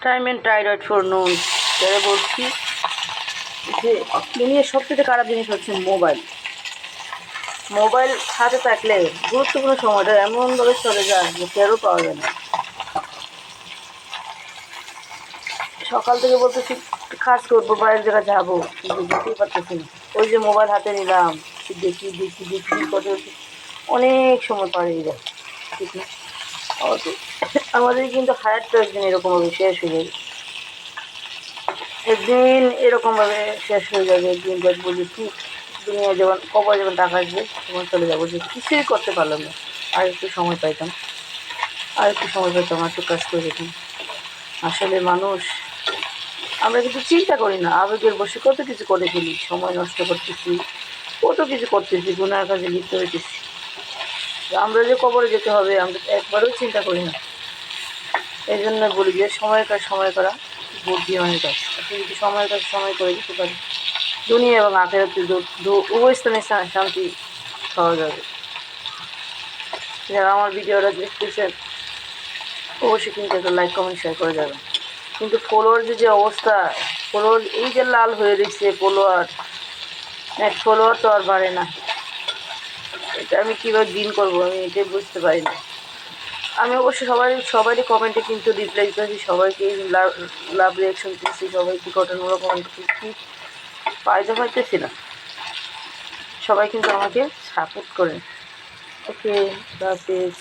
Time and টাইরয়েড for নুন তারা বলছি যে দুনিয়ার সবথেকে খারাপ জিনিস হচ্ছে মোবাইল। মোবাইল হাতে থাকলে গুরুত্বপূর্ণ সময়টা এমনভাবে চলে যায় যে টেরও পাওয়া যায় না। সকাল থেকে বলতেছি কাজ করবো, বাইরের জায়গায় যাবো, কিন্তু যেতেই পারতেছি না। ওই যে মোবাইল হাতে নিলাম, দেখি দেখি দেখি করতে অনেক সময় পাড়িয়ে যায়, ঠিক না? আমাদের কিন্তু হায়ারটা একদিন এরকমভাবে শেষ হয়ে যাবে, একদিন এরকমভাবে শেষ হয়ে যাবে। একদিন দেখবো যে ঠিক দুনিয়া যেমন কবর যেমন টাকা আসবে তখন চলে যাবো, যে কিছুই করতে পারলাম না। আর একটু সময় পাইতাম, আর একটু সময় পাইতাম, আর একটু কাজ করে যেতাম। আসলে মানুষ, আমরা কিন্তু চিন্তা করি না, আবেগের বসে কত কিছু করে ফেলি, সময় নষ্ট করতেছি, কত কিছু করতেছি, গুনার কাজে লিপ্ত হইতেছি। আমরা যে কবরে যেতে হবে আমরা একবারও চিন্তা করি না। এই জন্য বলি যে সময়ের কাজ সময় করা বুদ্ধিমানের কাজ। আপনি যদি সময়ের কাজ সময় করে দিতে পারেন, দুনিয়া এবং আখেরাতে উভয় স্থানে শান্তি পাওয়া যাবে। যারা আমার ভিডিওটা দেখতেছেন অবশ্যই কিন্তু একটা লাইক কমেন্ট শেয়ার করে যাবেন। কিন্তু ফলোয়ার যে অবস্থা, ফলোয়ার এই যে লাল হয়ে রয়েছে ফলোয়ার, নেট ফলোয়ার তো আর বাড়ে না। এটা আমি কীভাবে দিন করবো আমি এটাই বুঝতে পারি না। আমি অবশ্য সবারই কমেন্টে কিন্তু রিপ্লাই দিতেছি, সবাইকে লাভ রিয়াকশন দিচ্ছি, সবাইকে ঘটনামূলক কমেন্ট করছি, ফায়দা পাইতেছি না। সবাই কিন্তু আমাকে সাপোর্ট করেন। ওকে, হাফেজ।